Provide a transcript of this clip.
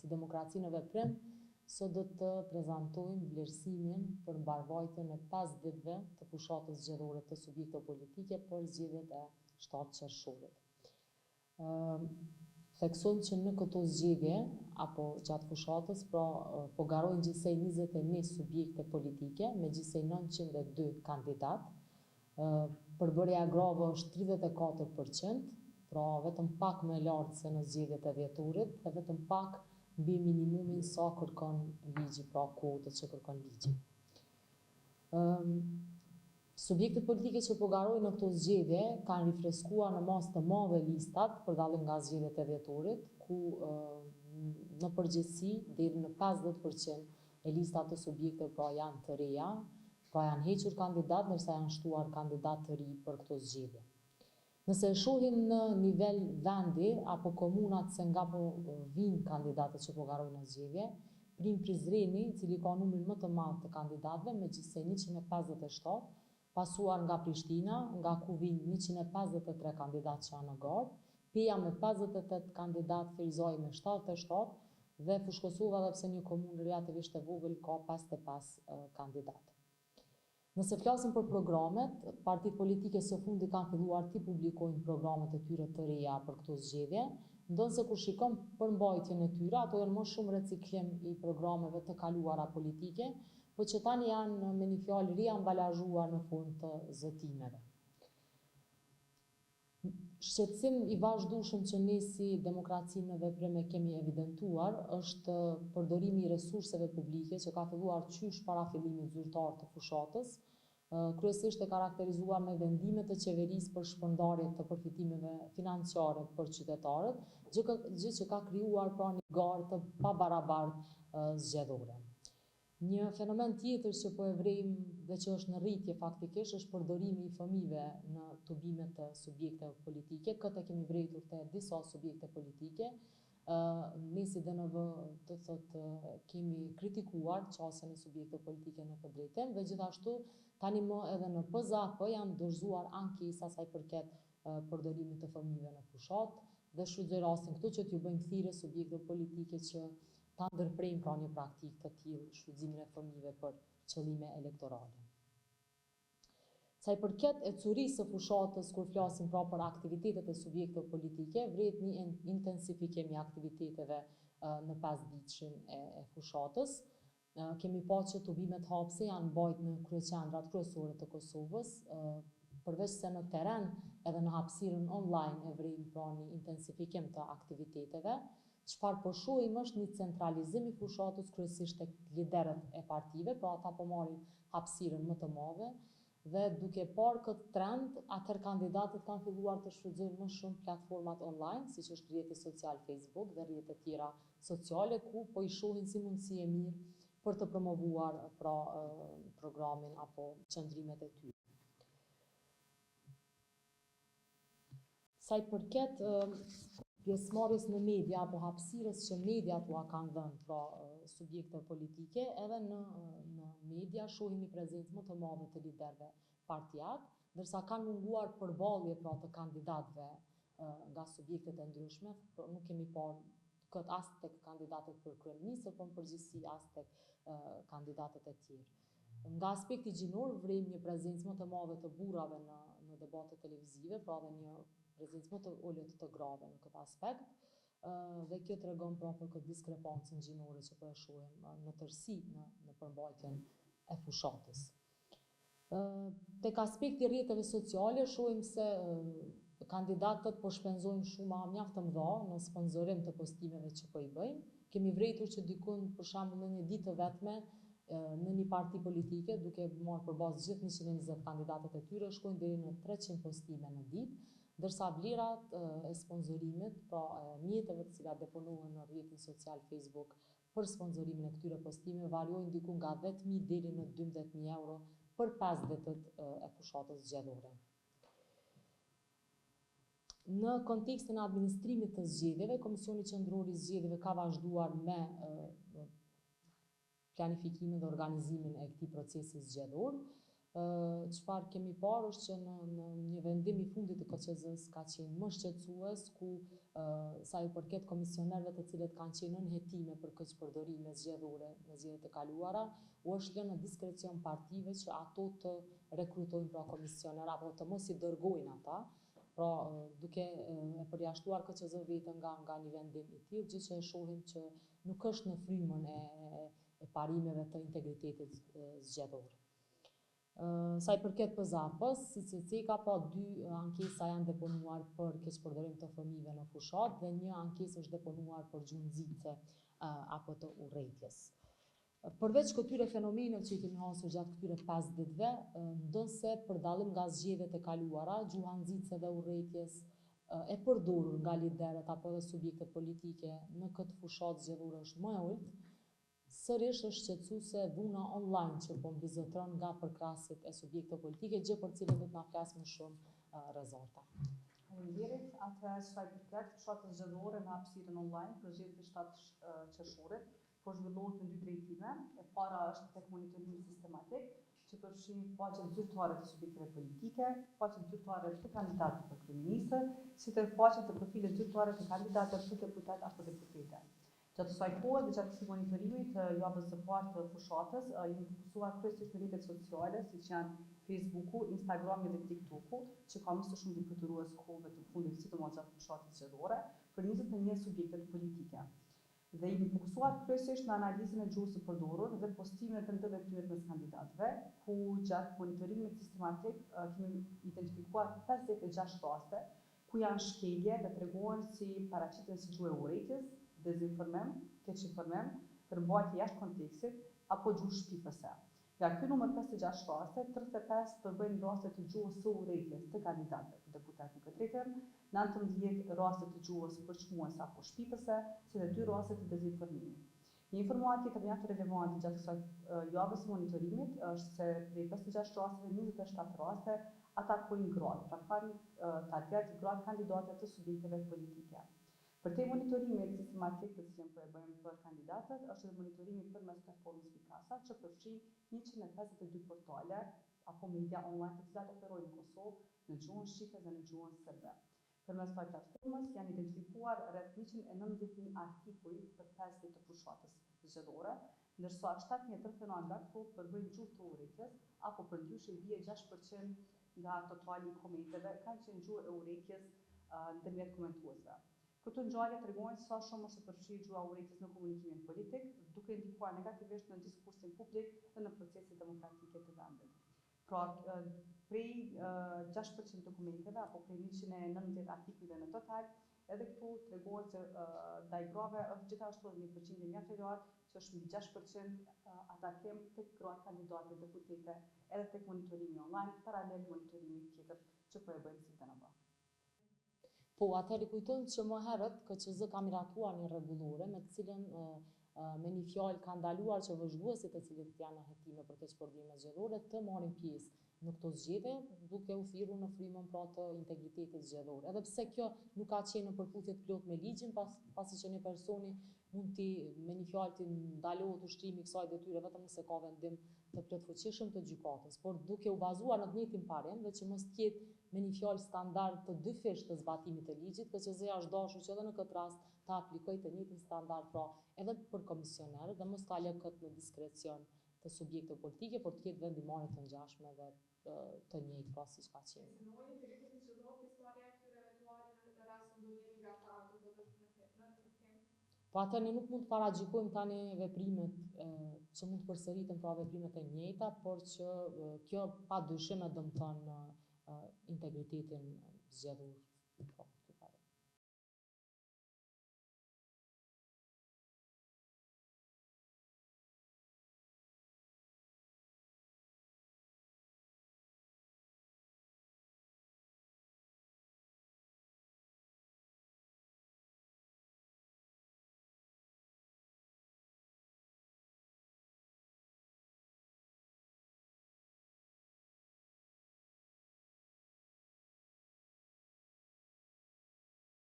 si demokraci në veprim, sot do të prezantojmë vlerësimin për mbarvajtjen e 5 ditëve të fushatës zgjedhore të subjekteve politike për zgjedhjet e 7 qershorit. Theksojmë që në këto zgjedhje, apo gjatë fushatës, po garojnë gjithsej 21 subjekte politike, me gjithsej 902 kandidat. Përbërja e grave është 34%, pra vetëm pak më lartë se në zgjedhjet e dhjetorit, dhe vetëm pak mbi minimumin sa kërkon ligji, pra kuotët që kërkon ligji. Subjektet politike që po garojnë në këto zgjedhje kanë rifreskuar në masë të madhe listat për dallim nga zgjedhjet e dhjetorit, ku në përgjithësi deri në 50% e listat të subjekteve pra janë të reja, pra janë hequr kandidat, ndërsa janë shtuar kandidat të ri për këto zgjedhje. Nëse e shohim në nivel vendi apo komunat se nga po vinë kandidatët që po garojnë në zgjedhje, Prim Prizreni, i cili ka numrin më të madh të kandidatëve me gjithsej 157, pasuar nga Prishtina, nga ku vinë 153 kandidatë që janë në gardë, Peja me 58 kandidatë, Ferizaj me 77 dhe Fushkosova, edhe pse një komunë relativisht e vogël, ka 55 kandidatë. Nëse flasim për programet, partitë politike së fundi kanë filluar të publikojnë programet e tyre të reja për këto zgjedhje, ndonse kur shikon përmbajtjen e tyre, ato janë më shumë reciklim i programeve të kaluara politike, po që tani janë me një fjalë riambalazhuar në formë të zëtimeve. Shqetësim i vazhdueshëm që ne si demokraci në veprim e kemi evidentuar është përdorimi i resurseve publike që ka filluar qysh para fillimit zyrtar të fushatës, kryesisht e karakterizuar me vendimet të qeverisë për shpërndarje të përfitimeve financiare për qytetarët, gjë që ka krijuar pra një garë të pabarabartë zgjedhore. Një fenomen tjetër që po e vrejmë dhe që është në rritje faktikisht është përdorimi i fëmijëve në tubimet të subjekteve politike. Këtë kemi vrejtur te disa subjekte politike. Ne si DNV të thotë kemi kritikuar qasjen e subjekteve politike në këtë drejtim dhe gjithashtu tani më edhe në PZAP janë dorëzuar ankesa sa i përket përdorimit të fëmijëve në fushat dhe shfrytëzoj rastin këtu që t'ju bëjmë thirrje subjekteve politike që ta ndërprejmë pra një praktikë të tillë, shfrytëzimin e fëmijëve për qëllime elektorale. Sa i përket ecurisë së fushatës, kur flasim pra për aktivitetet e subjekteve politike, vret një intensifikim i aktiviteteve në 5 ditëshin e fushatës. Kemi pa që tubimet hapse janë mbajtur në kryeqendrat kryesore të Kosovës, përveç se në terren edhe në hapësirën online e vrejmë pra një intensifikim të aktiviteteve. Çfarë po shohim është një centralizim i fushatës kryesisht tek liderët e partive, pra ata po marrin hapësirën më të madhe dhe duke parë këtë trend, atëherë kandidatët kanë filluar të shfrytëzojnë më shumë platformat online, siç është rrjeti social Facebook dhe rrjete tjera sociale, ku po i shohin si mundësi e mirë për të promovuar pra programin apo qëndrimet e tyre. Sa i përket pjesëmarrjes në media apo hapësirës që mediat ua kanë dhënë pra subjekte politike, edhe në media shohim një prezencë më të madhe të liderëve partijak, ndërsa kanë munguar përballje pra të kandidatëve nga subjektet e ndryshme, por nuk kemi parë këtë as tek kandidatët për kryeministër, por në përgjithësi as tek kandidatët e tjerë. Nga aspekti gjinor vrejmë një prezencë më të madhe të burrave në debate televizive, pra dhe një prezencë më të ulët të grave në këtë aspekt, dhe kjo tregon pra për këtë diskrepancën gjinore që po e shohim në tërësi në përmbajtjen e fushatës. Tek aspekti rrjeteve sociale shohim se kandidatët po shpenzojnë shuma mjaft të mëdha në sponsorim të postimeve që po i bëjnë. Kemi vrejtur që dikun për shembull në një ditë të vetme në një parti politike, duke marrë përbazë gjithë 120 kandidatët e tyre, shkojnë deri në 300 postime në ditë, ndërsa vlerat e sponsorimit, pra mjeteve të cilat deponohen në rrjetin social Facebook për sponsorimin e këtyre postime variojnë diku nga 10.000 deri në 12.000 euro për 5 ditët e fushatës zgjedhore. Në kontekstin e administrimit të zgjedhjeve, Komisioni Qendror i Zgjedhjeve ka vazhduar me planifikimin dhe organizimin e këtij procesi zgjedhor. Çfarë kemi parë është që në një vendim i fundit të KQZ-s ka qenë më shqetësues, ku sa i përket komisionerëve të cilët kanë qenë në hetime për këtë përdorime zgjedhore në zgjedhjet e kaluara, u është lënë në diskrecion partive që ato të rekrutojnë pra komisioner apo të mos i dërgojnë ata, pra duke e përjashtuar KQZ vetën nga një vendim i tillë, gjë që e shohim që nuk është në frymën e parimeve të integritetit zgjedhor. Sa i përket PZAP-s, si ka pa 2 ankesa janë deponuar për keqpërdorim të fëmijëve në fushat dhe një ankesë është deponuar për gjuhë nxitse apo të urrëties. Përveç këtyre fenomeneve që i kemi hasur gjatë këtyre 5 ditëve, ndonse për dallim nga zgjedhjet e kaluara, gjuha nxitse dhe urrëties e përdorur nga liderët apo dhe subjektet politike në këtë fushat zgjedhore është më e ulët. Sërish është shqetësuese dhuna online që po mbizotron nga përkrasit e subjekteve politike, gjë për cilën do të na flas më shumë Rezarta. Faleminderit. Atëherë sa i përket fushatës zgjedhore në hapësirën online për zgjedhjet e 7 qershorit, po zhvillohet në 2 drejtime. E para është tek monitorimi sistematik, që përfshin faqen zyrtare të subjekteve politike, faqen zyrtare të kandidatëve për kryeministër, si dhe faqen të profilet zyrtare të kandidatëve për deputet apo deputete. Gjatë kësaj kohe dhe gjatë këtij monitorimi të javës së parë të fushatës, jemi fokusuar kryesisht në rrjetet sociale, siç janë Facebooku, Instagrami dhe TikToku, që ka më së shumti fluturues kohëve të fundit, sidomos gjatë fushatës zgjedhore, për 21 subjekte politike. Dhe jemi fokusuar kryesisht në analizën e gjuhës së përdorur dhe postimin e të ndërveprimet mes kandidatëve, ku gjatë monitorimit sistematik kemi identifikuar 56 raste ku janë shkelje dhe tregojnë si paraqiten si gjuhë e urrëties, dezinformim, keqinformim, përmbajtje jashtë kontekstit apo gjuhë shpifëse. Nga ky numër 56 raste, 35 përbëjnë raste të gjuhës së urrëties të kandidatëve për deputet në këtë ritëm, 19 raste të gjuhës përçmuese apo shpifëse, si dhe 2 raste të dezinformimit. Një informatë tjetër mjaft relevante gjatë kësaj javës së monitorimit është se prej 56 rasteve 27 raste atakojnë gratë, pra kanë target gratë kandidate të subjekteve politike. Për te monitorimit sistematik të cilën po e bëjmë për kandidatët, është edhe monitorimi përmes platformës Pikasa, që përfshin 152 portale apo media online të cilat operojnë në Kosovë në gjuhën shqipe dhe në gjuhën serbe. Përmes kësaj platformës janë identifikuar rreth 190.000 artikuj për 5 ditë të fushatës zgjedhore, ndërsa 730 nga këto përbëjnë gjuhë të urrëties apo përndryshe i bie 6% nga totali i komenteve kanë qenë gjuhë e urrëties ndërmjet komentuesve. Këto ngjarje tregojnë sa shumë është e përfshirë gjuha e urrëties në komunikimin politik, duke ndikuar negativisht në diskursin publik dhe në proceset demokratike të vendit. Pra, prej 6% dokumenteve apo prej 190 artikujve në total, edhe këtu tregojnë se ndaj grave është gjithashtu edhe një përqindje mjaft e lartë, që është mbi 6% atakim tek gratë kandidate deputete, edhe tek monitorimi online, paralel monitorimit tjetër që po e bëjmë si DNB. Po, atëherë i kujtojmë që më herët KQZ ka miratuar një rregullore me të cilën me një fjalë ka ndaluar që vëzhguesit të cilët janë në hetime për keqpërdorime zgjedhore të marrin pjesë në këto zgjedhje, duke u thirrur në frymën pra të integritetit zgjedhor. Edhe pse kjo nuk ka qenë në përputhje të plotë me ligjin, pasi që një personi mund me një fjalë të ndalohet ushtrimi i kësaj detyre vetëm nëse ka vendim të plotfuqishëm të gjykatës, por duke u bazuar në të njëjtin parim dhe që mos ketë me një fjalë standard të dyfish të zbatimit të ligjit, KQZ-ja është dashur që edhe në këtë rast të aplikojë të njëjtin standard pra edhe për komisionerët dhe mos ta lë këtë në diskrecion të subjekteve politike, por të ketë vendimarrje të ngjashme dhe të njëjtë pra siç ka qenë. Po atë ne nuk mund të paragjykojmë tani veprimet që mund të përsëriten pra veprimet e njëjta, por që kjo padyshim e dëmton integritetin zgjedhor.